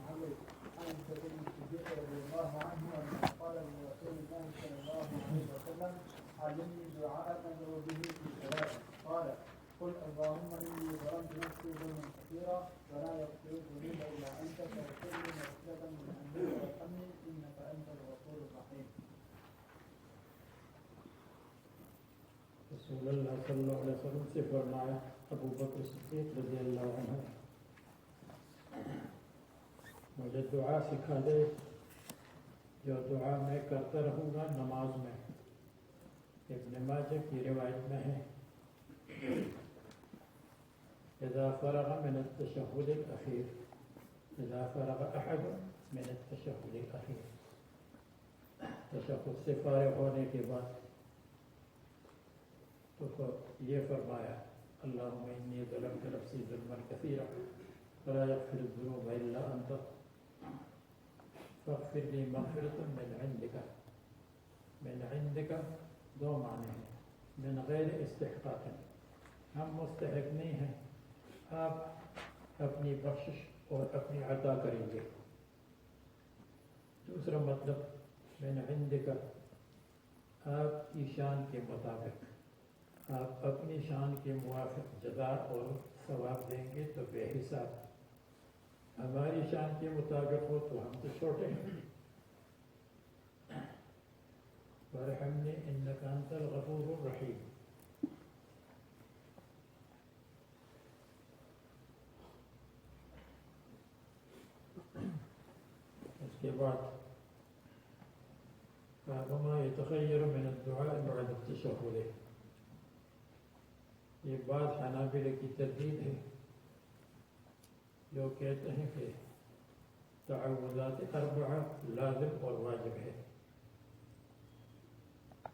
علي عن سعيد الصديق رضي الله عنه أنه قال لرسول الله صلى الله عليه وسلم علمني دعاء أدعو به في صلاتي قال قل اللهم إني ظلمت نفسي ظلما كثيرا ولا يغفر الذنوب إلا أنت فاغفر لي مغفرة من عندك وارحمني إنك أنت الغفور الرحيم. رسول اللہ صلی اللہ علیہ وسلم سے فرمایا ابو بکر صدیق رضی اللہ عنہ مجھے دعا سکھا دے جو دعا میں کرتا رہوں گا نماز میں. ابن ماجہ کی روایت میں ہے اذا فرغ من التشهد الأخير اذا فرغ احد من التشهد الأخير تشہد سے فارغ ہونے کے بعد تو یہ فرمایا اللہم انی ظلمت نفسی ظلما کثیرا ولا یغفر الذنوب الا انت فاغفر لی مغفرۃ من عندک. من عندک دو معنی ہیں. من غیر استحقاق ہم مستحق نہیں ہیں, آپ اپنی بخشش اور اپنی عطا کریں گے. دوسرا مطلب من عندک آپ کی شان کے مطابق, آپ اپنی شان کے موافق جزا اور ثواب دیں گے تو بے حساب. ہماری شان کے مطابق ہو تو ہم تو چھوٹے ہیں. وارحمنی انک انت الغفور الرحیم. اس کے بعد وما يتخير من الدعاء بعد التشهد. یہ بات حنابلہ کی تردید ہے جو کہتے ہیں کہ تعوذات اربعہ لازم اور واجب ہے.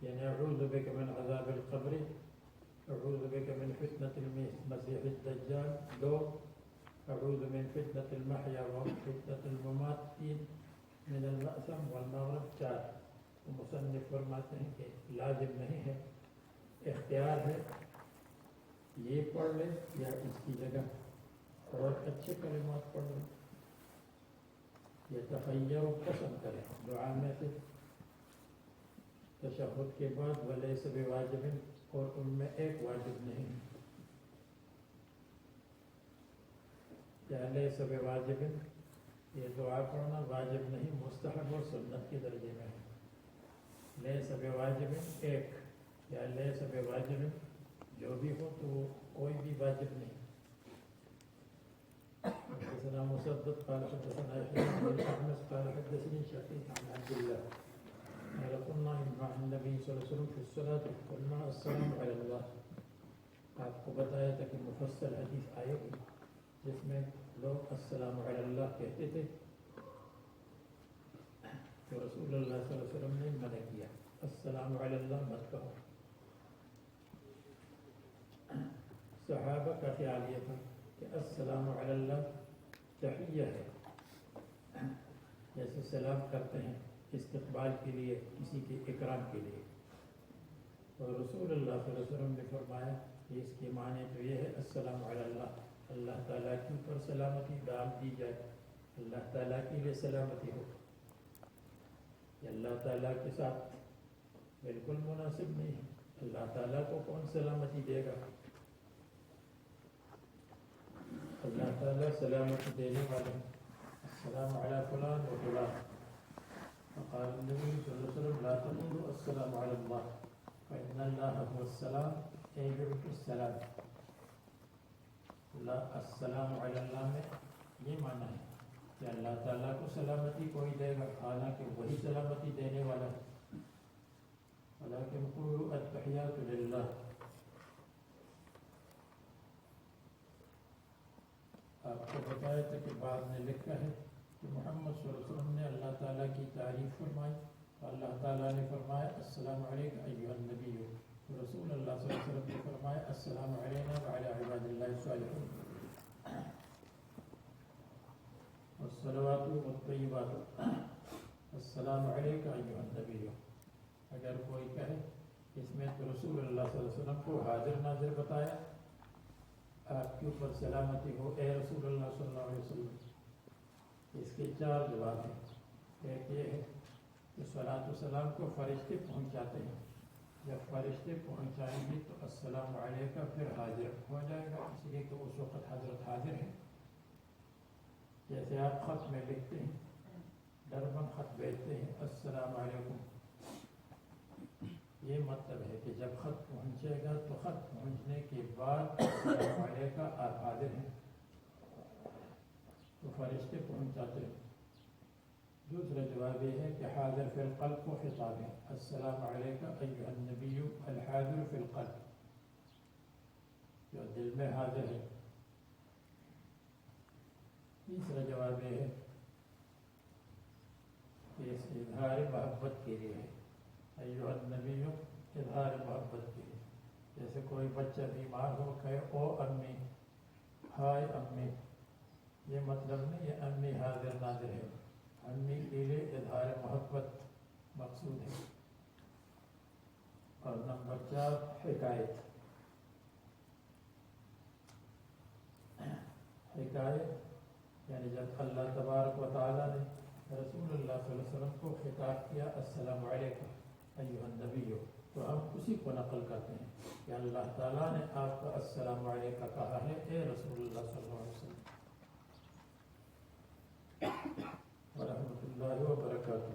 یعنی اعوذ بک من عذاب القبر, اعوذ بک من فتنة المسیح الدجال 2, اعوذ من فتنة المحیا وفتنة الممات 3, من المأثم والمغرب 4. مصنف فرماتے ہیں کہ لازم نہیں ہے, اختیار ہے, یہ پڑھ لیں یا اس کی جگہ اور اچھے کلمات پڑھ لیں. یہ تخیر پسند کریں دعا میں سے تشہد کے بعد ولیس بواجب, اور ان میں ایک واجب نہیں. یا لیس بواجب یہ دعا پڑھنا واجب نہیں, مستحب اور سنت کے درجے میں ہے. لیس بواجب ایک, یا لیس بواجب جو بھی ہو تو وہ کوئی بھی واجب نہیں. حدثنا مسدد قال حدثنا يحيى بن احمد قال حدثني شقيق عن عبد الله قال قلنا مع النبي صلى الله عليه وسلم في الصلاة قلنا السلام على الله. آپ کو بتایا تھا کہ مفصل حدیث آئے گی جس میں لوگ السلام علی اللہ کہتے تھے تو رسول اللہ صلی اللہ علیہ وسلم نے منع کیا, السلام علی اللہ مت کہو. صحابہ کا خیال یہ تھا کہ السلام علی اللہ تحیہ ہے, جیسے سلام کرتے ہیں استقبال کے لیے, کسی کے اکرام کے لیے. اور رسول اللہ صلی اللہ علیہ وسلم نے فرمایا کہ اس کے معنی تو یہ ہے السلام علی اللہ, اللہ تعالیٰ کے اوپر سلامتی ڈال دی جائے, اللہ تعالیٰ کے لیے سلامتی ہو. یہ اللہ تعالیٰ کے ساتھ بالکل مناسب نہیں ہے. اللہ تعالیٰ کو کون سلامتی دے گا؟ اللہ تعالیٰ سلامتی دینے والے ہیں. السلام علی فلان و فلان. وقال النبی صلی اللہ علیہ وسلم لا تقولوا السلام علی اللہ فإن اللہ هو السلام يجب السلام. السلام علی اللہ میں یہ معنی ہے کہ اللہ تعالیٰ کو سلامتی کوئی دے گا, حالانکہ وہی سلامتی دینے والا ہے. ولكن قولوا التحيات لله. آپ کو بتایا تھا کہ بعد میں لکھا ہے کہ محمد صلی اللہ علیہ وسلم نے اللہ تعالیٰ کی تعریف فرمائی. اللہ تعالیٰ نے فرمایا السلام علیکم ایھا النبی. رسول اللہ صلی اللہ علیہ وسلم نے فرمایا السلام علینا وعلی عباد اللہ الصالحین. والصلوات والطیبات السلام علیک ایھا النبی. اگر کوئی کہے اس میں تو رسول اللہ صلی اللہ علیہ وسلم کو حاضر ناظر بتایا, آپ کے اوپر سلامتی ہو اے رسول اللہ صلی اللہ علیہ وسلم. اس کے 4 جواب ہیں۔ ایک یہ ہے کہ صلاۃ و سلام کو فرشتے پہنچاتے ہیں، جب فرشتے پہنچائیں گے تو السلام علیکم پھر حاضر ہو جائے گا، اس لیے کہ اس وقت حضرت حاضر ہے۔ جیسے آپ خط میں لکھتے ہیں، ڈربن خط بھیجتے ہیں السلام علیکم، یہ مطلب ہے کہ جب خط پہنچے گا تو خط پہنچنے کے بعد السلام علیکم آپ حاضر ہیں، تو فرشتے پہنچاتے ہیں۔ دوسرا جواب یہ ہے کہ حاضر فی القلب کو خطاب ہے، السلام علیکم ایھا النبی الحاضر فی القلب، جو دل میں حاضر ہے۔ تیسرا جواب یہ ہے کہ اس اظہار محبت کے لیے ہے، ایھا النبی اظہار محبت کے لیے۔ جیسے کوئی بچہ بیمار ہو کہے او امی، ہائے امی، یہ مطلب نہیں ہے امی حاضر ناظر ہے، امی کے لیے اظہار محبت مقصود ہے۔ اور نمبر 4 حکایت۔ حکایت یعنی جب اللہ تبارک و تعالیٰ نے رسول اللہ صلی اللہ علیہ وسلم کو خطاب کیا السلام علیکم ایھا النبی، تو ہم اسی کو نقل کرتے ہیں کہ اللہ تعالیٰ نے آپ کو السلام علیکم کہا ہے اے رسول اللہ صلی اللہ علیہ وسلم۔ ورحمۃ اللہ وبرکاتہ۔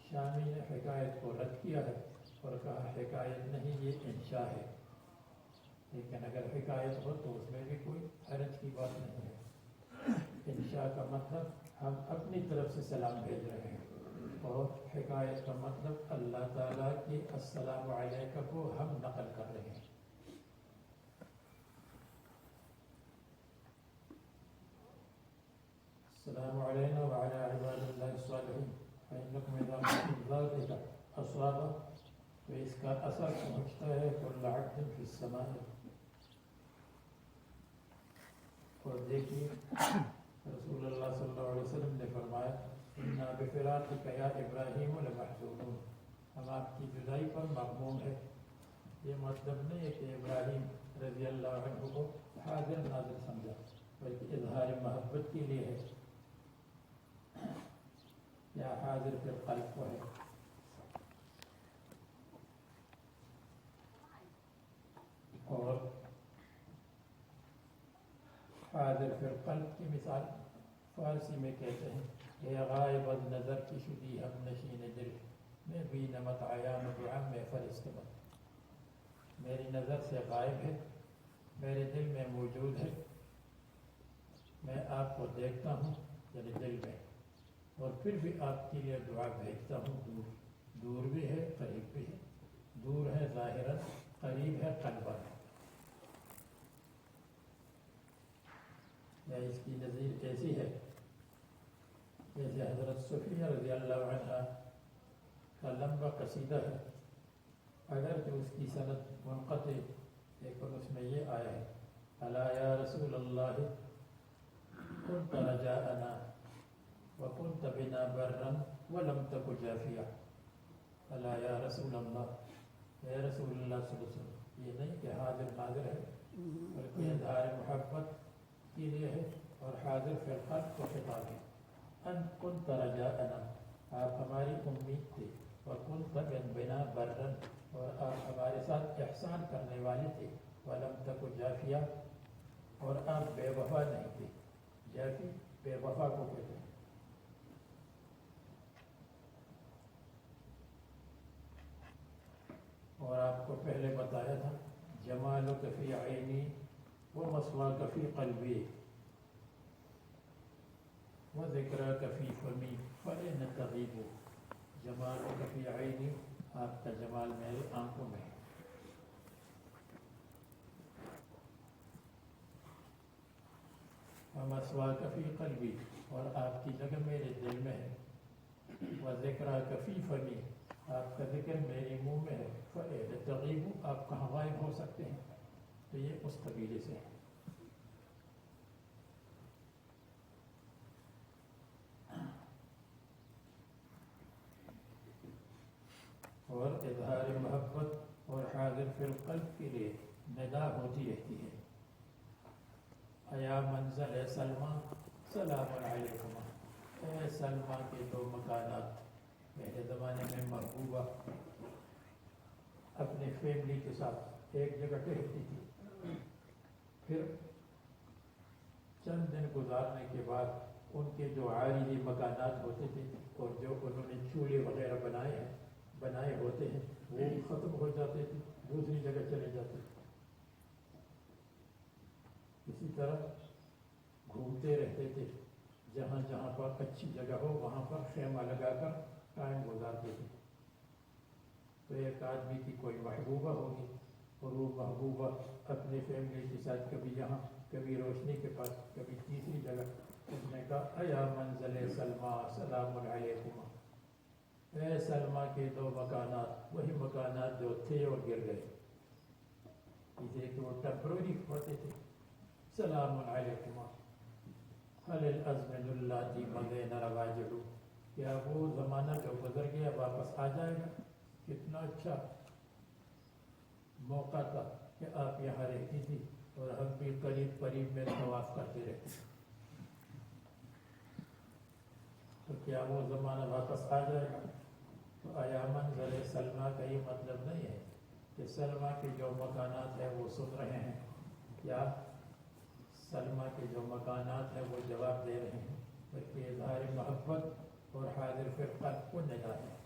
شامی نے حکایت کو رد کیا ہے اور کہا حکایت نہیں، یہ انشاء ہے، لیکن اگر حکایت ہو تو اس میں بھی کوئی حرج کی بات نہیں ہے۔ انشاء کا مطلب ہم اپنی طرف سے سلام بھیج رہے ہیں، اور حکایت کا مطلب اللہ تعالیٰ کی السلام علیکم کو ہم نقل کر رہے ہیں۔ السلام علینا وعلی عباد اللہ الصالحین فإنکم اذا قلتم ذلک اصاب، تو اس کا اثر پہنچتا ہے کل عبد فی السماء۔ اور دیکھیے رسول اللہ صلی اللہ علیہ وسلم نے فرمایا انا بفراقک یا ابراہیم لمحزونون، ہم آپ کی جدائی پر مغموم ہے۔ یہ مطلب نہیں ہے کہ ابراہیم رضی اللہ عنہ کو حاضر ناظر سمجھا، بلکہ اظہار محبت کے لیے ہے، یا حاضر فی القلب کو ہے۔ اور حاضر فی القلب کی مثال فارسی میں کہتے ہیں اے غائب از نظر کی شدی ہم نشین دل، میں بھی نمت عیان دعا میں فرستمت، میری نظر سے غائب ہے، میرے دل میں موجود ہے، میں آپ کو دیکھتا ہوں یعنی دل میں، اور پھر بھی آپ کے لیے دعا بھیجتا ہوں، دور دور بھی ہے قریب بھی ہے، دور ہے ظاہراً، قریب ہے قلباً۔ یا اس کی نظیر ایسی ہے جیسے حضرت صفیہ رضی اللہ عنہ کا لمبا قصیدہ ہے، اگرچہ اس کی سند منقطع، لیکن اس میں یہ آیا ہے الا یا رسول اللہ كنت رجاءنا وكنت بنا برا ولم تك جافیا، الا یا رسول اللہ، اے رسول اللہ صلی اللہ علیہ وسلم، یہ نہیں کہ حاضر ناظر ہے، بلکہ اظہار محبت کے لیے ہے، اور حاضر فی القلب کو خطاب ہے۔ ان كنت رجاءنا، آپ ہماری امید تھے، وكنت بنا برا، اور آپ ہمارے ساتھ احسان کرنے والے تھے، ولم تک جافیا، اور آپ بے وفا نہیں تھے۔ جافی بے وفا کو کہتے ہیں۔ اور آپ کو پہلے بتایا تھا جمالک فی عینی ومثواک فی قلبی وذکرک فی فمی فإن تغیب، جمالک فی عینی، آپ کا جمال میری آنکھوں میں ہے، ومثواک فی قلبی، اور آپ کی جگہ میرے دل میں ہے، وذکرک فی فمی، آپ کا ذکر میرے منہ میں ہے، فإن تغیب، آپ کہاں غائب ہو سکتے ہیں، تو یہ اس قبیلے سے ہے۔ اور اظہار محبت اور حاضر فی القلب کے لیے ندا ہوتی رہتی ہے، ایا منزل سلمان سلام علیکم، اے سلمہ کے دو مکانات. پہلے زمانے میں محبوبہ اپنے فیملی کے ساتھ ایک جگہ ٹھہرتی تھی. پھر چند دن گزارنے کے بعد ان کے جو عارضی مکانات ہوتے تھے اور جو انہوں نے چولہے وغیرہ بنائے ہوتے ہیں وہ ختم ہو جاتے تھے, دوسری جگہ چلے جاتے تھے. اسی طرح گھومتے رہتے تھے, جہاں جہاں پر اچھی جگہ ہو وہاں پر خیمہ لگا کر ٹائم گزارتے تھے. تو ایک آدمی کی کوئی محبوبہ ہوگی اور وہ محبوبہ اپنے فیملی کے ساتھ کبھی یہاں کبھی روشنی کے پاس کبھی تیسری جگہ. اس نے کہا ایا منزل سلمہ سلام علیکم, اے سلمہ کے دو مکانات, وہی مکانات جو تھے اور گر گئے, اس لیے کہ وہ ٹیمپرری ہوتے تھے. سلام علیکم هل الازمن اللاتی مضین رواجہ, کیا وہ زمانہ جو گزر گیا واپس آ جائے گا؟ کتنا اچھا موقع تھا کہ آپ یہاں رہتی تھی اور ہم بھی قریب قریب میں طواف کرتے رہتے. تو کیا وہ زمانہ واپس آ جائے گا؟ تو آیا منظر سلمہ کا یہ مطلب نہیں ہے کہ سلمہ کے جو مکانات ہیں وہ سن رہے ہیں, یا سلمہ کے جو مکانات ہیں وہ جواب دے رہے ہیں, بلکہ اظہار محبت اور حاضر فرقہ کو ندا ہے.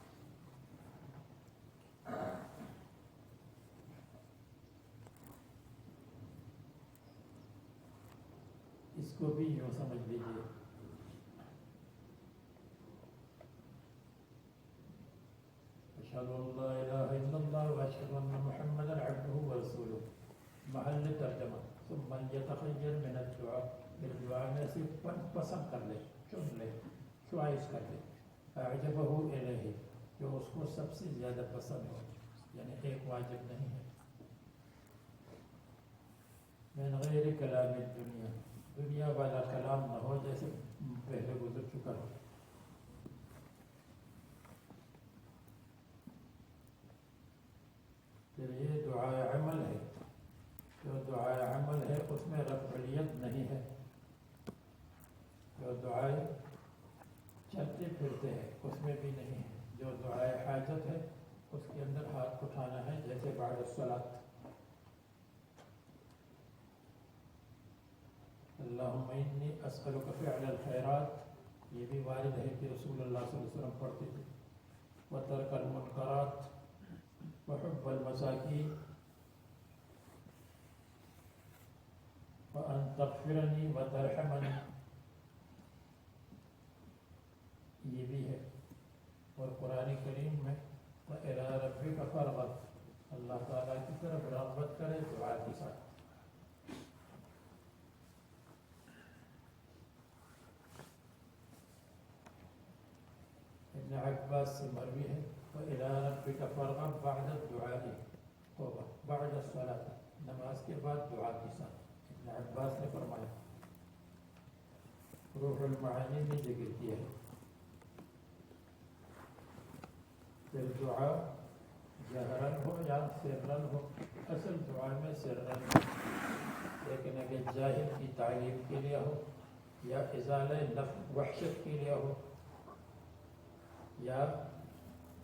اس کو بھی یوں سمجھ لیجیے, اشہد ان لا الہ الا اللہ واشہد ان محمدا عبدہ ورسولہ, محل ترجمہ. ثم یتخیر من الدعاء, پھر دعا میں سے پسند کر لے, چن لے, چوائس کر لے. اعجبہ الیہ, جو اس کو سب سے زیادہ پسند ہو, یعنی ایک واجب نہیں ہے. من غیر کلام الدنیا, دنیا والا کلام نہ ہو جیسے پہلے گزر چکا ہو. پھر یہ دعائے عمل ہے, جو دعائے عمل ہے اس میں رفعیت نہیں ہے. جو دعائے چلتے پھرتے ہیں اس میں بھی نہیں ہے. جو دعائے حاجت ہے اس کے اندر ہاتھ اٹھانا ہے, جیسے بعد الصلاۃ اللہم انی اسألک فعل الخیرات, یہ بھی وارد ہے کہ رسول اللہ صلی اللہ علیہ وسلم پڑھتے تھے. وترک المنکرات وحب المساکین وان تغفرنی وترحمنی, یہ بھی ہے. اور قرآن کریم میں وإلی ربک فارغب, اللہ تعالیٰ کی طرف رغبت کرے دعا کے ساتھ. ابن عباس سے مروی ہے وإلی ربک فارغب بعد الدعاء, توبہ بعد الصلاۃ, نماز کے بعد دعا کے ساتھ. ابن عباس نے فرمایا. روح المعانی نے ذکر کیا ہے. پھر دعا جہرن ہو یا سرن ہو, اصل دعا میں سرن ہو, لیکن اگر جاہل کی تعلیم کے لیے ہو, یا ازالہ وحشت کے لیے ہو, یا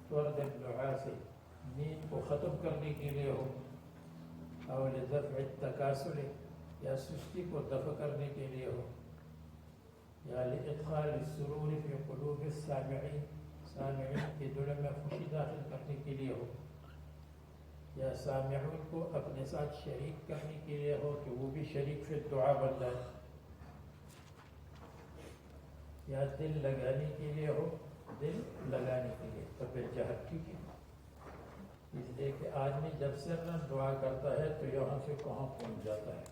طرد الدعاء سے نیند کو ختم کرنے کے لیے ہو, اور لدفع التکاسل, یا سستی کو دفع کرنے کے لیے ہو, یا لادخال السرور فی قلوب السامعین, سامعین کے دل میں خوشی داخل کرنے کے لیے ہو, یا سامعون کو اپنے ساتھ شریک کرنے کے لیے ہو کہ وہ بھی شریک فی دعا بن جائے, یا دل لگانے کے لیے ہو, دل لگانے کے لیے, تو پھر جہر ٹھیک ہے. اس لیے کہ آدمی جب سرن دعا کرتا ہے تو یہاں سے کہاں پہنچ جاتا ہے,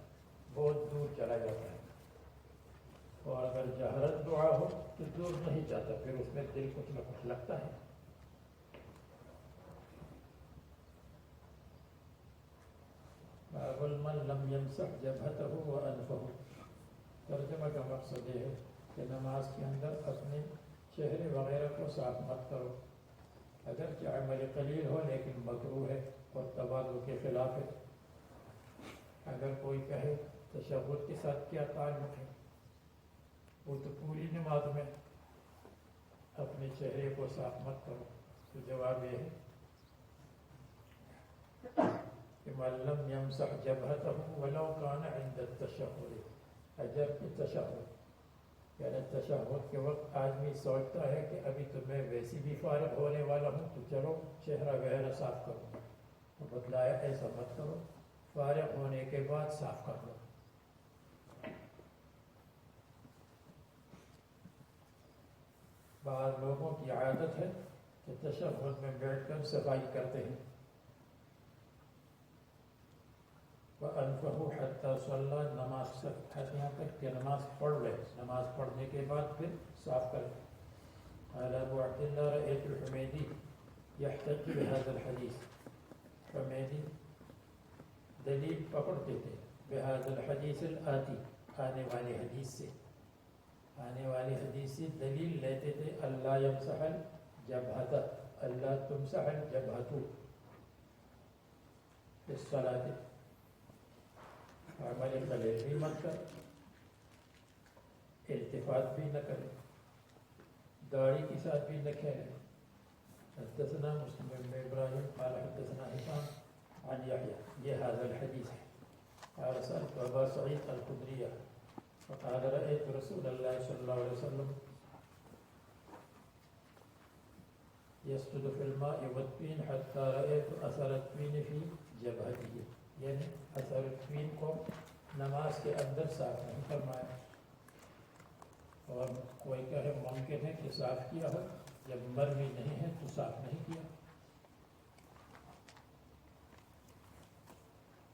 بہت دور چلا جاتا ہے. اور اگر جہرت دعا ہو تو دور نہیں جاتا, پھر اس میں دل کچھ نہ کچھ لگتا ہے. باب من لم یمسح جبہتہ وانفہ, ترجمہ کا مقصد یہ ہے کہ نماز کے اندر اپنے چہرے وغیرہ کو صاف مت کرو, اگرچہ عمل قلیل ہو لیکن مکروہ ہے اور تواضع کے خلاف ہے. اگر کوئی کہے تشہد کے ساتھ کیا تعلق ہے, وہ تو پوری نماز میں اپنے چہرے کو صاف مت کرو. تو جواب یہ ہے کہ من لم يمسح جبهته ولو كان عند التشهد. اجر کی تشہد یعنی تشہد کے وقت آدمی سوچتا ہے کہ ابھی تو میں ویسی بھی فارغ ہونے والا ہوں تو چلو چہرہ وغیرہ صاف کروں. تو بتلایا ایسا مت کرو، فارغ ہونے کے بعد صاف کر لو. بعض لوگوں کی عادت ہے کہ تشہد میں بیٹھ کر صفائی کرتے ہیں. وَأَنْفَهُ حَتَّى صَلَّى نماز یہاں تک کہ نماز پڑھ لے، نماز پڑھنے کے بعد پھر صاف کرے. قال ابو عبد الله رأيت الحميدي يحتج بهذا الحديث. حمیدی دلیل پکڑتے تھے بهذا الحديث الآتی، آنے والے حدیث سے، آنے والی حدیث سے دلیل لیتے تھے. اللہ یمسح الجبہۃ، اللہ تمسح الجبہۃ فی الصلاۃ. عمل قلیل بھی مت کر، التفات بھی نہ کرے، داڑھی کے ساتھ بھی نہ کھیلے. حدثنا مسلم بن ابراہیم قال حدثنا ہشام عن یحییٰ، یہ هذا الحدیث ہے. قال سألت ابا سعید الخدری فقال رأيت رسول الله صلى الله عليه وسلم يسجد في الماء والطين حتى رأيت أثر الطين في جبهته. یعنی اثر الطين کو نماز کے اندر صاف نہیں فرمایا. اور کوئی کہے ممکن ہے کہ صاف کیا ہو، جب مروی نہیں ہے تو صاف نہیں کیا.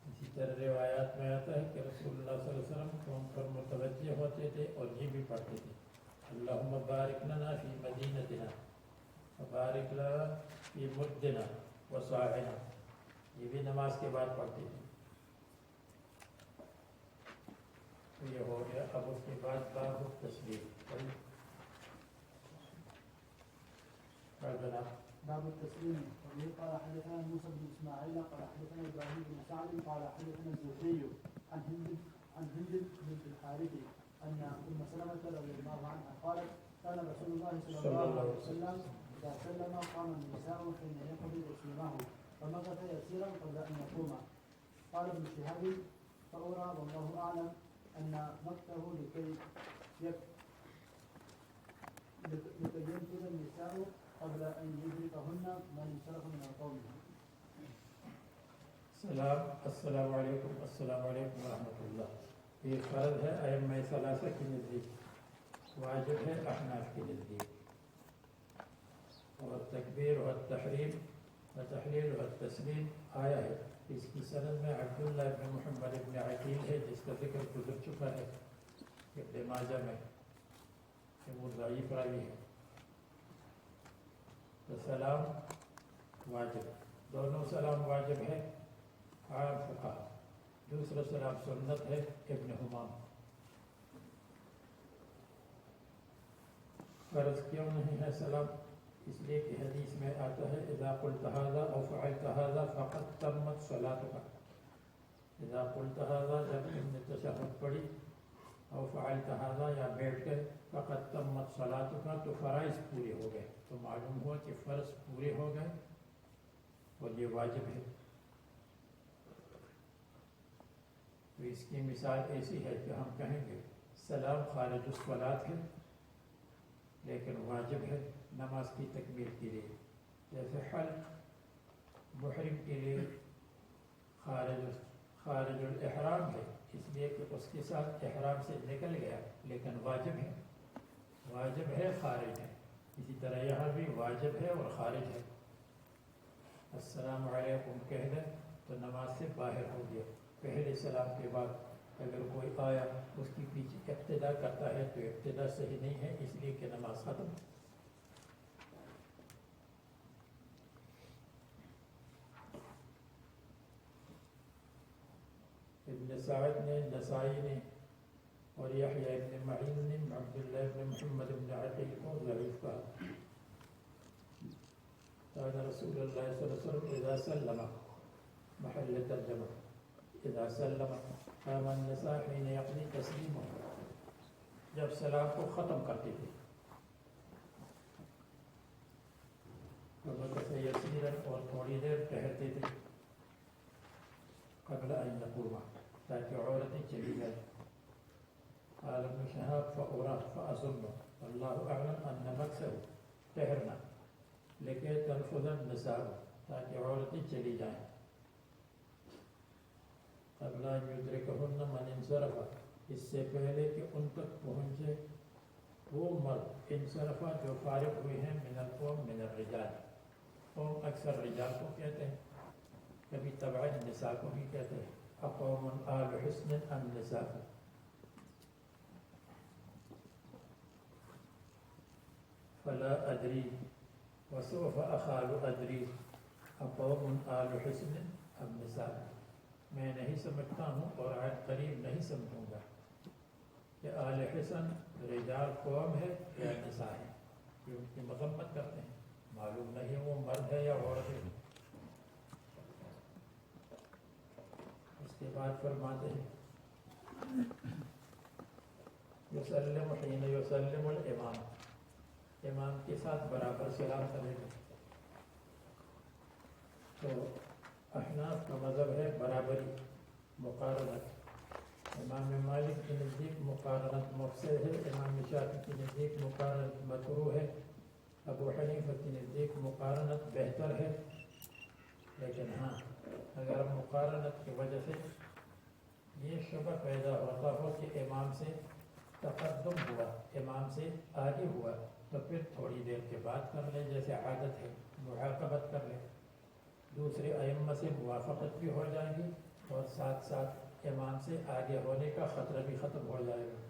اسی طرح روایات میں آتا ہے کہ رسول اللہ صلی اللہ علیہ وسلم قوم پر متوجہ ہوتے تھے اور یہ بھی پڑھتے تھے اللہم بارک لنا فی مدینتنا وبارک لنا فی مدنا وصاعنا. یہ بھی نماز کے بعد پڑھتے تھے. تو یہ ہو گیا. اب اس کے بعد باب التسلیم. باب التسليم. وبه قال حدثنا موسى بن اسماعيل قال حدثنا ابراهيم بن سعد قال حدثنا الزهري عن هند بنت الحارث ان ام سلمة رضي الله عنها قالت كان رسول الله صلى الله عليه وسلم اذا سلم قام النساء حين يقضي تسليمه فمكث يسيرا قبل ان يقوم. قال ابن شهاب فأرى والله اعلم ان مكثه لكي ينفذ النساء قبل ان يدركهن من انصرف من القوم. السلام علیکم. السلام علیکم ورحمۃ اللہ. یہ فرض ہے ائمہ ثلاثہ کے نزدیک، واجب ہے احناف کے نزدیک. اور تکبیر و تحریم و تحلیل و تسلیم آیا ہے. اس کی سند میں عبداللہ بن محمد بن عقیل ہے جس کا ذکر گزر چکا ہے ابن ماجہ میں کہ وہ ضعیف راوی ہے. تو سلام واجب، دونوں سلام واجب ہے عام فقہ. دوسرا سلام سنت ہے ابن حمام. فرض کیوں نہیں ہے سلام؟ اس لیے کہ حدیث میں آتا ہے اذا قلت هذا او فعلت هذا فقد تمت صلاتك. اذا قلت هذا جب تم نے تشہد پڑھی، او فعلت هذا یا بیٹھ کر، فقد تمت صلاتك تو فرائض پورے ہو گئے. تو معلوم ہوا کہ فرض پورے ہو گئے اور یہ واجب ہے. تو اس کی مثال ایسی ہے کہ ہم کہیں گے سلام خارج الصلاۃ ہے لیکن واجب ہے نماز کی تکمیل کے لیے. جیسے حلق محرم کے لیے خارج الاحرام ہے اس لیے کہ اس کے ساتھ احرام سے نکل گیا لیکن واجب ہے، واجب ہے خارج ہے. اسی طرح یہاں بھی واجب ہے اور خارج ہے. السلام علیکم کہہ دیں تو نماز سے باہر ہو گیا. پہلے سلام کے بعد اگر کوئی آیا اس کی پیچھے ابتدا کرتا ہے تو ابتدا صحیح نہیں ہے اس لیے کہ نماز ختم. ابن سعد نے، نسائی نے اور یحییٰ ابن معین نے عبداللہ ابن محمد ابن عقیل کو ضعیف کہا. كان رسول الله صلى الله عليه وسلم إذا سلم محل ترجمة اذا سلم قام النساء حين يقضي تسليمه. جب سلام کو ختم کرتے تھے فمكث يسيرا اور تھوڑی دیر ٹہرتے تھے قبل ان يقوم تاکہ عورتیں چلی جائیں. قال ابن شهاب فأرى فأظن والله أعلم أن مكثه ٹہرنا لکہ تنفذ النساء تاکہ عورتیں چلی جائیں قبل ان يدركهن من انصرف اس سے پہلے کہ ان تک پہنچے وہ مرد انصرفہ جو فارغ ہوئے ہیں من القوم من الرجال. قوم اکثر رجال کو کہتے ہیں, کبھی تبع نساء کو بھی کہتے ہیں. اقوم آل حسن ام نساء. فلا ادری وسوف اخال ادری اقوم آل حسن ام نساء. میں نہیں سمجھتا ہوں اور عن قریب نہیں سمجھوں گا کہ آل حسن رجال قوم ہے یا نساء ہے. یہ ان کی مذمت کرتے ہیں, معلوم نہیں وہ مرد ہے یا عورت ہے. اس کے بعد فرماتے ہیں یسلم حین یسلم الامام, امام کے ساتھ برابر سلام کرے گا. تو احناف کا مذہب ہے برابری, مقارنت. امام مالک کے نزدیک مقارنت مفسد ہے, امام شافعی کے نزدیک مقارنت مکروہ ہے, ابو حنیفہ کے نزدیک مقارنت بہتر ہے. لیکن ہاں اگر مقارنت کی وجہ سے یہ شبہ پیدا ہوتا ہو کہ امام سے تقدم ہوا, امام سے آگے ہوا, تو پھر تھوڑی دیر کے بعد کر لے جیسے عادت ہے, معاقبت کر لے. دوسرے ائمہ سے موافقت بھی ہو جائے گی اور ساتھ ساتھ امام سے آگے ہونے کا خطرہ بھی ختم ہو جائے گا.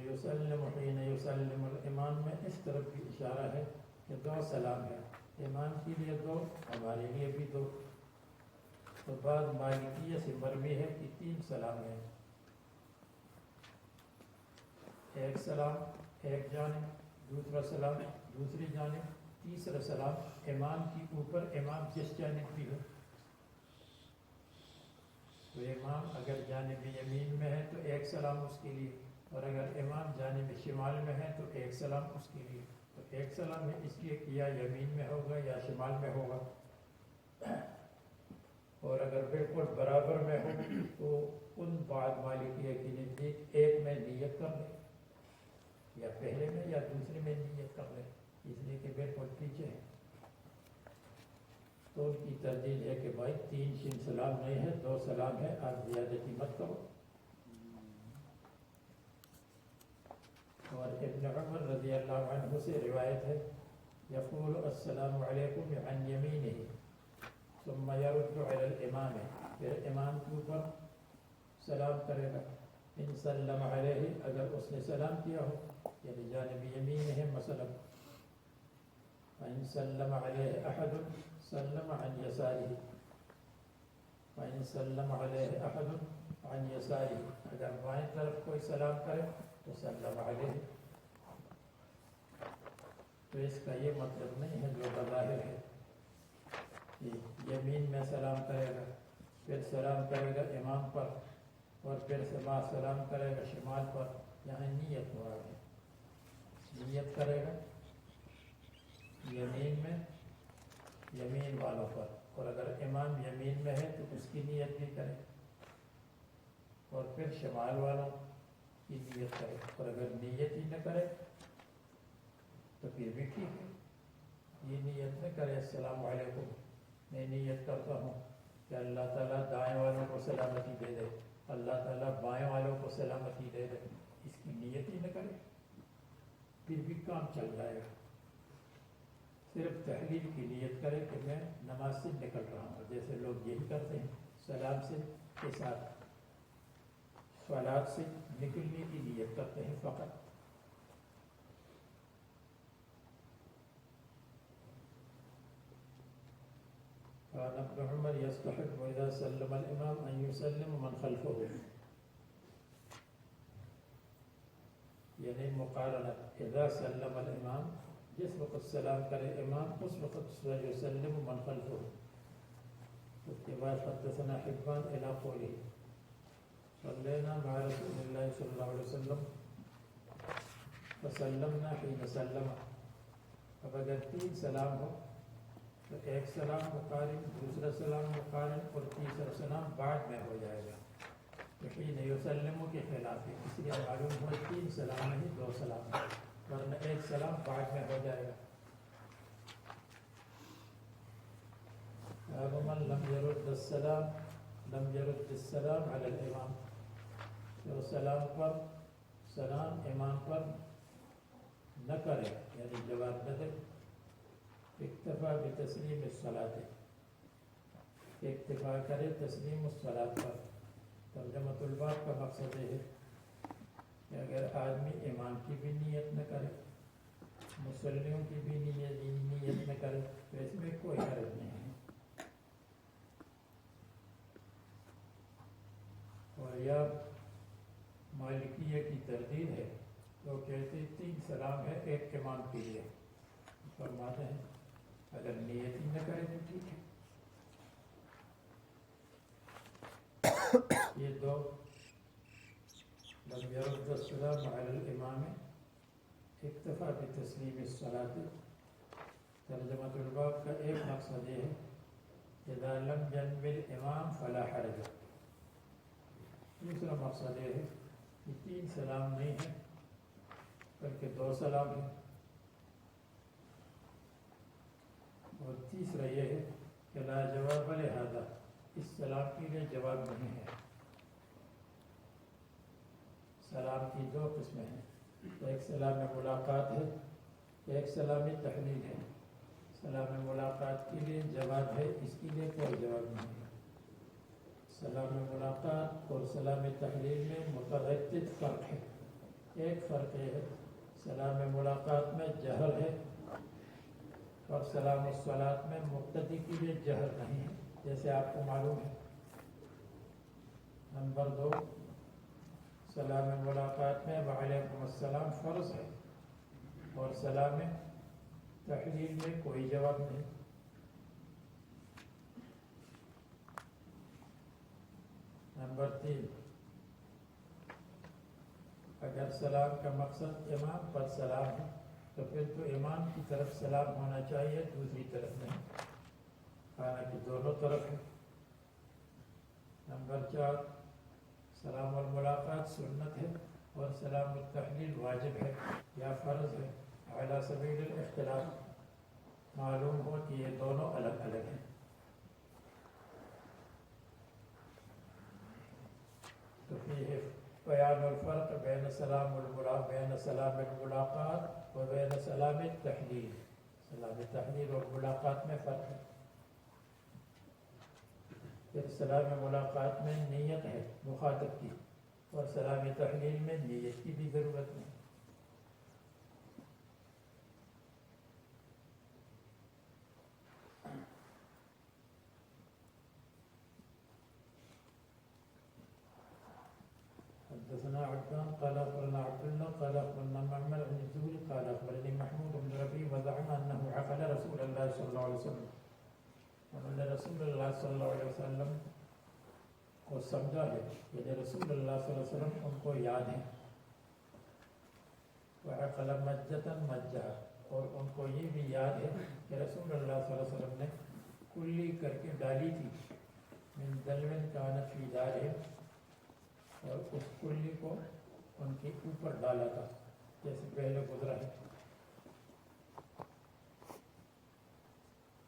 یسلم حین یسلم الامام میں اس طرف بھی اشارہ ہے کہ دو سلام ہے, امام کے لیے دو, ہمارے لیے بھی دو. تو بعض مالکیہ سے مروی ہے کہ 3 سلام ہیں, ایک سلام ایک جانب, دوسرا سلام دوسری جانب, تیسرا سلام امام کی اوپر, امام جس جانب بھی ہو. تو امام اگر جانب یمین میں ہے تو ایک سلام اس کے لیے, اور اگر امام جانب شمال میں ہے تو ایک سلام اس کے لیے. تو ایک سلام ہے اس لیے کہ یا یمین میں ہوگا یا شمال میں ہوگا. اور اگر بالکل برابر میں ہو تو ان بعض مالکیہ کی نزدیک ایک میں نیت کر لے, یا پہلے میں یا دوسرے میں نیت کر لے, اس لیے کہ بالکل پیچھے ہے. تو ان کی ترجیح ہے کہ بھائی 3 سلام نہیں ہے, 2 سلام ہے, آپ زیادتی مت کرو. اور ابن عمر رضی اللہ عنہ سے روایت ہے یقول السلام علیکم عن یمینہ ثم يرد على الامام, پھر امام کے اوپر سلام کرے گا. ان سلم علیہ, اگر اس نے سلام کیا ہو یعنی جانب یمین ہے مثلا. فإن سلم علیہ احد سلم عن یسارہ, فإن سلم علیہ احد عن یسارہ, اگر بائیں طرف کوئی سلام کرے تو سلم علیہ. تو اس کا یہ مطلب نہیں ہے جو بظاہر ہے کہ یمین میں سلام کرے گا, پھر سلام کرے گا امام پر, اور پھر سے بعد سلام کرے گا شمال پر. یہاں نیت ہوا ہے, نیت کرے گا یمین میں, یمین والوں پر, اور اگر امام یمین میں ہے تو اس کی نیت بھی کرے, اور پھر شمال والوں کی نیت کرے. اور اگر نیت ہی نہ کرے تو پھر بھی ٹھیک ہے. یہ نیت نہ کرے السلام علیکم, میں نیت کرتا ہوں کہ اللہ تعالیٰ دائیں والوں کو سلامتی دے دے, اللہ تعالیٰ بائیں والوں کو سلامتی دے دے, اس کی نیت ہی نہ کرے, پھر بھی کام چل جائے گا. صرف تحلیل کی نیت کرے کہ میں نماز سے نکل رہا ہوں, جیسے لوگ یہی کرتے ہیں, سلام سے کے ساتھ صلات سے نکلنے کی نیت کرتے ہیں فقط. كان ابن عمر يستحب إذا سلم الإمام أن يسلم من خلفه, یعنی مقارنت اذا سلم الامام, جس وقت سلام کرے امام اس وقت یسلم من خلفه. اس کے بعد حدثنا حبان الى قوله صلینا مع رسول اللہ صلی اللہ علیہ وسلم وسلمنا حين سلم. اب اگر 3 سلام ہو تو ایک سلام مقارن، دوسرا سلام مقارن اور تیسرا سلام بعد میں ہو جائے گا. حین یسلم کے خلاف ہے، اس لیے معلوم ہو 3 سلام نہیں 2 سلام، ورنہ ایک سلام بعد میں ہو جائے گا. اب من لم يرد السلام لم يرد السلام على الامام. جو سلام امام پر نہ کرے یعنی جواب نہ دے، اکتفا بتسلیم الصلاۃ، اکتفا کرے تسلیم الصلاۃ پر. ترجمۃ الباب کا مقصد یہ ہے کہ اگر آدمی امام کی بھی نیت نہ کرے، مصلیوں کی بھی نیت نہ کرے تو اس میں کوئی حرج نہیں ہے. اور یا مالکیہ کی تردید ہے، وہ کہتے ہیں 3 سلام ہے ایک امام کے لیے. فرماتے ہیں اگر نیت ہی نہ کرے تو ٹھیک ہے. یہ 2 لم يرد السلام على الامام اکتفا بتسلیم الصلاۃ. ترجمۃ الباب کا ایک مقصد یہ ہے اذا لم ينوي الامام فلا حرج. دوسرا مقصد یہ ہے کہ 3 سلام نہیں ہے بلکہ 2 سلام ہے. اور تیسرا یہ ہے کہ لا جواب لہذا، اس سلام کے لیے جواب نہیں ہے. سلام کی 2 قسمیں ہیں، ایک سلام ملاقات ہے، ایک سلام تحلیل ہے. سلام ملاقات کے لیے جواب ہے، اس کے لیے کوئی جواب نہیں ہے. سلام ملاقات اور سلام تحلیل میں متعدد فرق ہے. ایک فرق یہ ہے سلام ملاقات میں جہر ہے اور سلام الصلاۃ میں مقتدی کے لیے جہر نہیں ہے، جیسے آپ کو معلوم ہے. نمبر 2، سلام ملاقات میں وعلیکم السلام فرض ہے اور سلام تحلیل میں کوئی جواب نہیں. نمبر 3، اگر سلام کا مقصد امام پر سلام ہے تو پھر تو امام کی طرف سلام ہونا چاہیے، دوسری طرف نہیں، حالانکہ دونوں طرف ہے. نمبر 4، سلام الملاقات سنت ہے اور سلام التحلیل واجب ہے یا فرض ہے علی سبیل الاختلاف. معلوم ہو کہ یہ دونوں الگ الگ ہیں. تو فیہ بیان الفرق بین سلام الملاقات و بین سلام التحلیل. سلام تحلیل اور ملاقات میں فرق ہے. پھر سلام ملاقات میں نیت ہے مخاطب کی اور سلام تحلیل میں نیت کی بھی ضرورت نہیں. حدثنا عبدان قال أخبرنا عبد الله قال أخبرنا معمر بن الزهري قال أخبرني محمود بن ربيع وزعم أنه عقل رسول الله صلى الله عليه وسلم. وأن رسول الله صلى الله عليه وسلم کو سمجھا ہے، یعنی رسول اللہ صلی اللہ علیہ وسلم ان کو یاد ہے. وعقل مجة مجہ، اور ان کو یہ بھی یاد ہے کہ رسول اللہ صلی اللہ علیہ وسلم نے کلی کر کے ڈالی تھی من دلو کانت فی دارہم، اور اس کلی کو ان کے اوپر ڈالا تھا جیسے پہلے گزرا ہے.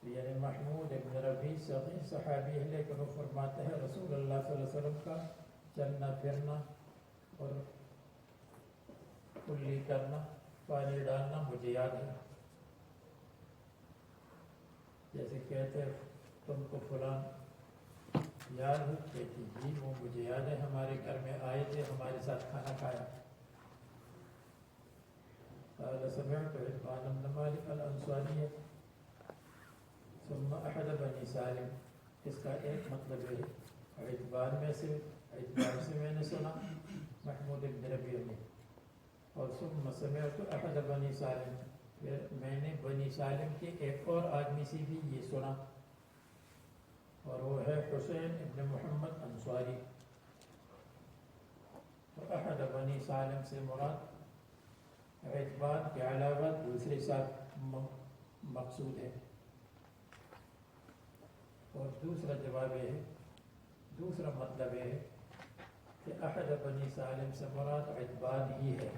یعنی محمود ابن ربیع صغیر صحابی ہے، لیکن وہ فرماتے ہیں رسول اللہ صلی اللہ علیہ وسلم کا چلنا پھرنا اور کلی کرنا، پانی ڈالنا مجھے یاد ہے. جیسے کہتے تم کو فلاں یاد ہے، کہتی جی وہ مجھے یاد ہے، ہمارے گھر میں آئے تھے، ہمارے ساتھ کھانا کھایا. قال سمعت عتبان بن مالک الانصاری ثم احد بنی سالم. اس کا ایک مطلب ہے عتبان سے میں نے سنا محمود بن ربیع نے، اور ثم سمعت احد بنی سالم، پھر میں نے بنی سالم کے ایک اور آدمی سے بھی یہ سنا، اور وہ ہے حسین ابن محمد انصاری. تو احد بنی سالم سے مراد اعتبار کے علاوہ دوسرے ساتھ مقصود ہے. اور دوسرا جواب یہ ہے، دوسرا مطلب یہ ہے کہ احد بنی سالم سے مراد عتبان ہی ہے.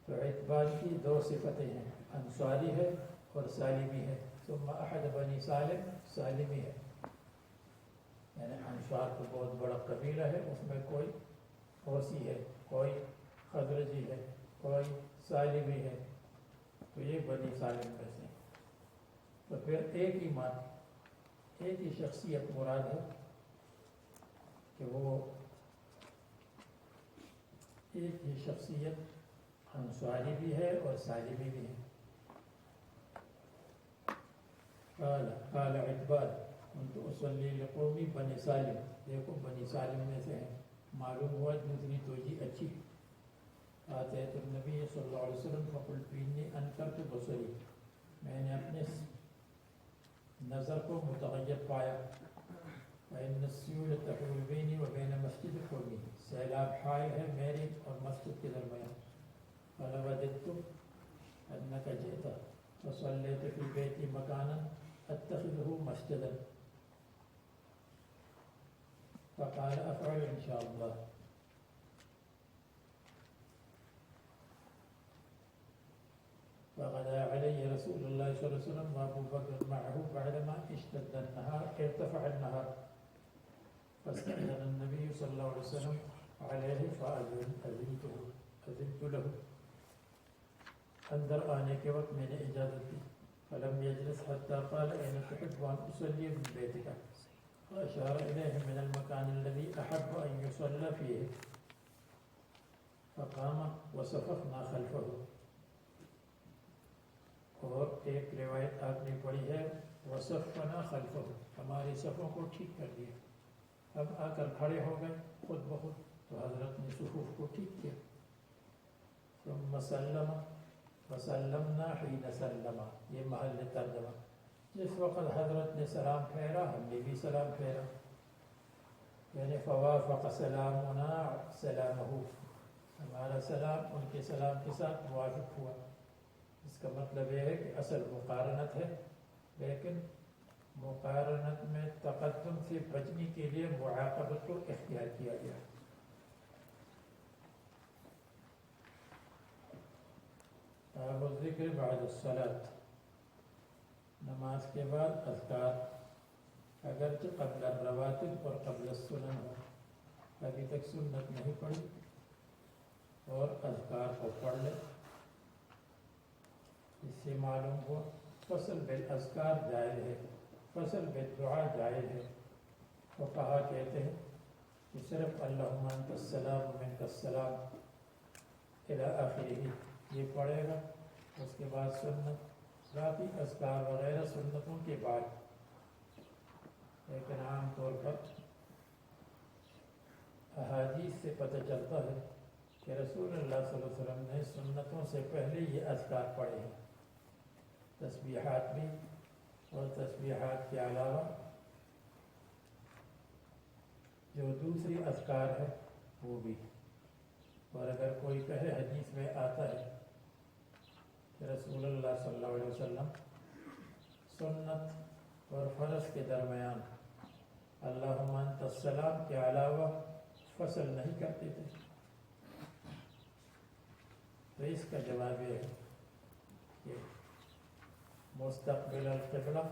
تو عتبان کی دو صفتیں ہیں، انصاری ہے اور سالمی ہے. ثم احد بنی سالم سالمی ہے، یعنی انصار تو بہت بڑا قبیلہ ہے، اس میں کوئی اوسی ہے، کوئی خزرجی ہے، کوئی سالمی ہے، تو یہ بنی سالم میں سے. تو پھر ایک ہی شخصیت مراد ہے کہ وہ ایک ہی شخصیت انصاری بھی ہے اور سالمی بھی ہے. قال عتبان كنت اصلي لقومي بني سالم. دیکھو بنی سالم میں سے ہیں، معلوم ہوا دوسری توجہ اچھی. آتیت النبی صلی اللہ علیہ وسلم فقلت انی انکرت بصری، میں نے اپنے نظر کو متغیر پایا. وَإِنَّ السِّيُولَ تَحُولُ بَيْنِي وَبَيْنَ مَسْجِدِ قَوْمِي، سیلاب حائل ہے میرے اور مسجد کے درمیان. فَلَوَدِدتُّ أَنَّكَ جِئْتَ فَصَلَّيْتَ فِي بَيْتِي مَكَانًا أَتَّخِذُهُ مَسْجِدًا. فقال أفعل إن شاء الله. فغدا علي رسول الله صلى الله عليه وسلم وأبو بكر معه بعدما اشتد النهار ارتفع النهار. فاستأذن النبي صلى الله عليه وسلم عليه فأذنت له. اندر آنے کے وقت میں نے اجازت دی. فلم يجلس حتى قال أين تحب أن أصلي من بيتك؟ وأشار إليه من المكان الذي أحب أن يصلى فيه. فقام وصففنا خلفه. اور ایک روایت آپ نے پڑھی ہے وصفنا خلفه، ہماری صفوں کو ٹھیک کر دیا. ہم آ کر کھڑے ہو گئے خود بخود، تو حضرت نے صفوف کو ٹھیک کیا. ثم سلم وسلمنا حين سلم، یہ محل ترجمہ. جس وقت حضرت نے سلام پھیرا ہم نے بھی سلام پھیرا، یعنی فوافق سلامنا سلامہ، ہمارا سلام ان کے سلام کے ساتھ موافق ہوا. اس کا مطلب یہ ہے کہ اصل مقارنت ہے، لیکن مقارنت میں تقدم سے بچنے کے لیے معاقبت کو اختیار کیا گیا. باب الذکر بعد الصلاۃ، نماز کے بعد اذکار، اگرچہ قبل الرواتب اور قبل السنن ہو. ابھی تک سنت نہیں پڑھی اور اذکار کو پڑھ لے. اس سے معلوم ہوا فصل بالاذکار جائز ہے، فصل بالدعاء جائز ہے. فقہا کہتے ہیں کہ صرف اللہم انت السلام ومنک السلام الی آخرہ یہ پڑھے گا. اس کے بعد سنت، باقی اذکار وغیرہ سنتوں کے بعد. لیکن عام طور پر احادیث سے پتہ چلتا ہے کہ رسول اللہ صلی اللہ علیہ وسلم نے سنتوں سے پہلے یہ اذکار پڑھے ہیں، تسبیحات بھی، اور تسبیحات کے علاوہ جو دوسری اذکار ہے وہ بھی. اور اگر کوئی کہے حدیث میں آتا ہے کہ رسول اللہ صلی اللہ علیہ وسلم سنت اور فرض کے درمیان اللہم انت السلام کے علاوہ فصل نہیں کرتے تھے، تو اس کا جواب یہ ہے کہ مستقبل القبلہ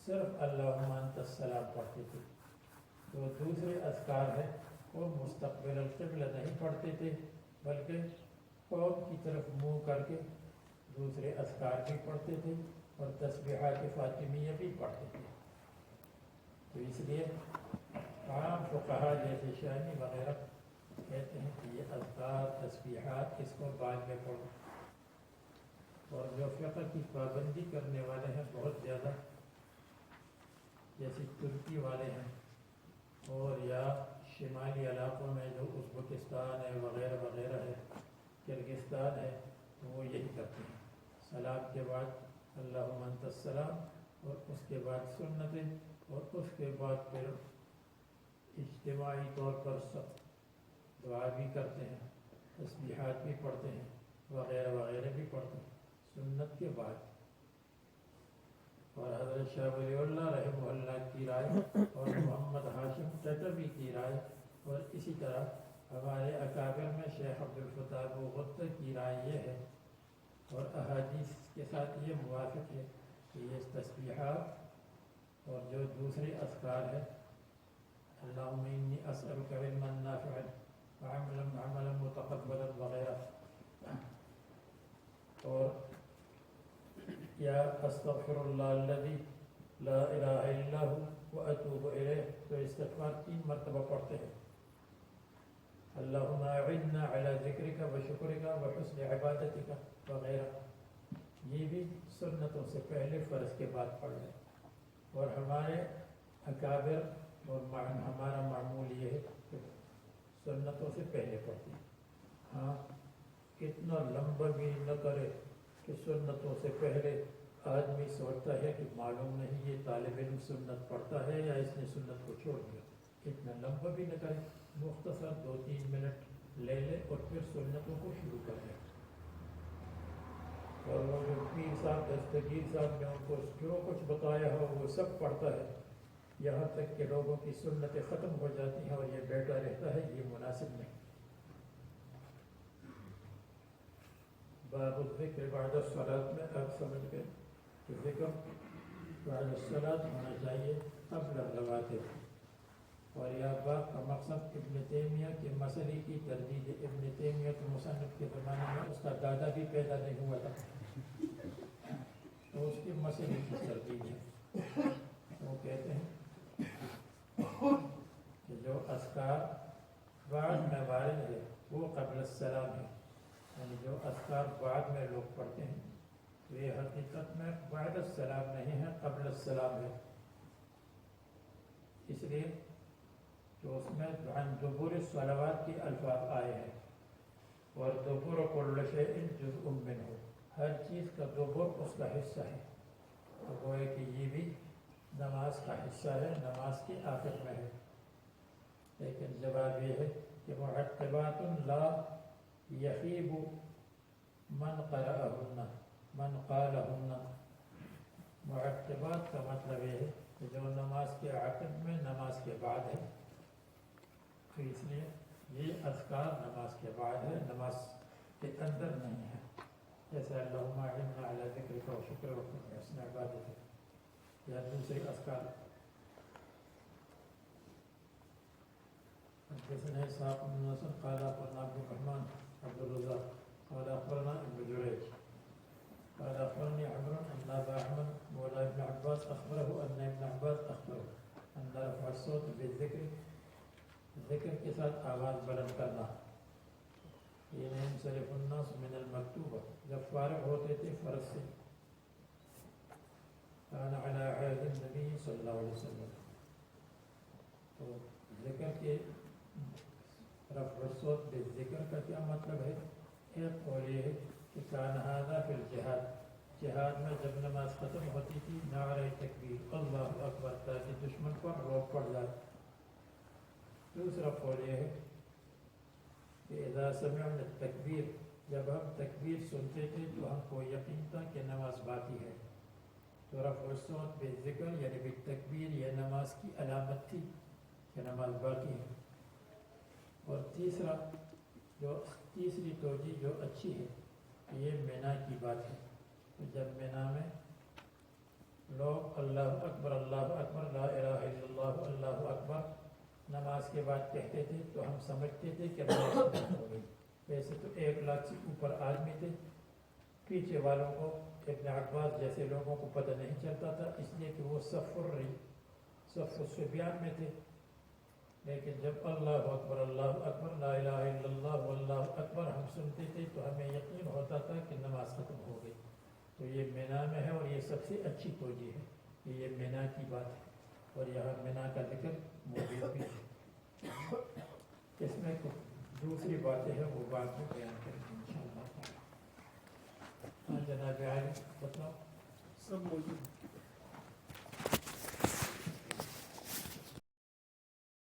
صرف اللہم انت السلام پڑھتے تھے. جو دوسرے اذکار ہیں وہ مستقبل القبلہ نہیں پڑھتے تھے، بلکہ قوم کی طرف منہ کر کے دوسرے اذکار بھی پڑھتے تھے اور تسبیحات فاطمیہ بھی پڑھتے تھے. تو اس لیے عام فقہا جیسے شامی وغیرہ کہتے ہیں کہ یہ اذکار تسبیحات اس کو بعد میں پڑھو. اور جو فقہ کی پابندی کرنے والے ہیں بہت زیادہ، جیسے ترکی والے ہیں اور یا شمالی علاقوں میں جو ازبکستان ہے وغیرہ وغیرہ ہے، کرغستان ہے، تو وہ یہی کرتے ہیں. سلام کے بعد اللہم انت السلام اور اس کے بعد سنتیں، اور اس کے بعد پھر اجتماعی طور پر سب دعا بھی کرتے ہیں، تسبیحات بھی پڑھتے ہیں. وغیرہ وغیرہ بھی پڑھتے ہیں سنت کے بعد. اور حضرت شاہ ولی اللہ رحمہ اللہ کی رائے اور محمد ہاشم ٹٹوی کی رائے اور اسی طرح ہمارے اکابر میں شیخ عبدالفتاح بغداد کی رائے یہ ہے اور احادیث کے ساتھ یہ موافق ہے کہ یہ تسبیحات اور جو دوسرے اذکار ہے اللہم انی اسألک علما نافعا وعملا متقبلا وغیرہ اور یا استغفر اللہ الذی لا الہ الا ہو واتوب الیہ تو استغفار 3 مرتبہ پڑھتے ہیں. اللہم اعنا علی ذکرک وشکرک وحسن عبادتک وغیرہ یہ بھی سنتوں سے پہلے فرض کے بعد پڑھ لیں. اور ہمارے اکابر اور ہمارا معمول یہ ہے کہ سنتوں سے پہلے پڑھتے ہیں. ہاں اتنا لمبا بھی نہ کرے کہ سنتوں سے پہلے آدمی سوچتا ہے کہ معلوم نہیں یہ طالب علم سنت پڑھتا ہے یا اس نے سنت کو چھوڑ دیا. اتنا لمبا بھی نہ کرے, مختصر 2-3 منٹ لے لے اور پھر سنتوں کو شروع کر دیں. اور وہ جو پیر صاحب دستگیر صاحب نے ان کو جو کچھ بتایا ہو وہ سب پڑھتا ہے یہاں تک کہ لوگوں کی سنتیں ختم ہو جاتی ہیں اور یہ بیٹھا رہتا ہے, یہ مناسب نہیں. باب الذکر بعد الصلاۃ میں آپ سمجھ گئے کہ ذکر بعد الصلاۃ ہونا چاہیے قبل الرواتب. اور یہ باب کا مقصد ابن تیمیہ کے مسئلے کی تردید. ابن تیمیہ کے مصنف کے زمانے میں اس کا دادا بھی پیدا نہیں ہوا تھا تو اس کے مسئلے کی تردید ہے. وہ کہتے ہیں کہ جو اذکار بعد میں وارد ہے وہ قبل السلام ہے, یعنی جو اذکار بعد میں لوگ پڑھتے ہیں تو یہ حقیقت میں بعد السلام نہیں ہے, قبل السلام ہے. اس لیے کہ اس میں عن دبر الصلوات کے الفاظ آئے ہیں اور دبر کل شیء جزء منہ, ہر چیز کا دبر اس کا حصہ ہے. تو وہ ہے کہ یہ بھی نماز کا حصہ ہے, نماز کے آخر میں ہے. لیکن جواب یہ ہے کہ معقبات لا یخیب من قرأہن من قالہن. معقبات کا مطلب یہ ہے کہ جو نماز کے عقب میں نماز کے بعد ہے, تو اس لیے یہ اذکار نماز کے بعد ہے, نماز کے اندر نہیں ہے. جیسے اللہم اعنا علی ذکرک و شکرک و حسن عبادتک یا دوسرے اذکار. حدثنا اسحاق بن نصر قال اخبرنا عبد الرحمن عبد الرزاق قال اخبرنا ابن جريج قال اخبرني عمرو ان ابا احمد مولى ابن عباس اخبره ان ابن عباس اخبره ان رفع الصوت بالذكر, ذکر کے ساتھ آواز بلند کرنا, یہ انصرف الناس من المکتوبہ, جب فارغ ہوتے تھے فرض سے. كان على عهد النبي صلی اللہ علیہ وسلم. تو ذکر کے رفع الصوت بالذکر کا کیا مطلب ہے؟ ایک قول یہ ہے کہ کان ھذا فی الجہاد, جہاد میں جب نماز ختم ہوتی تھی نعرہ تکبیر اللہ اکبر تاکہ دشمن پر روب پڑ جائے. دوسرا قول یہ ہے کہ اذا سمعنا التکبیر, جب ہم تکبیر سنتے تھے تو ہم کو یقین تھا کہ نماز باقی ہے. تو رفع الصوت بالذکر یعنی بالتکبیر یہ نماز کی علامت تھی کہ نماز باقی ہے. اور تیسری توجہ جو اچھی ہے یہ مینا کی بات ہے. جب مینا میں لوگ اللہ اکبر لا الہ الا اللہ اللہ اکبر نماز کے بعد کہتے تھے تو ہم سمجھتے تھے کہ نماز ختم ہو گئی. ویسے تو 1 لاکھ سے اوپر آدمی تھے, پیچھے والوں کو ابن عباس جیسے لوگوں کو پتہ نہیں چلتا تھا, اس لیے کہ وہ صف الصبیان میں تھے. لیکن جب اللہ اکبر لا الہ الا اللہ واللہ اکبر ہم سنتے تھے تو ہمیں یقین ہوتا تھا کہ نماز ختم ہو گئی. تو یہ مینا میں ہے اور یہ سب سے اچھی توجہ ہے کہ یہ مینا کی بات ہے اور یہاں مینا کا ذکر موجود بھی ہے. اس میں دوسری باتیں ہیں وہ بعد میں بیان کریں گے انشاءاللہ. ہاں جناب عالی بتاؤ. سب موجود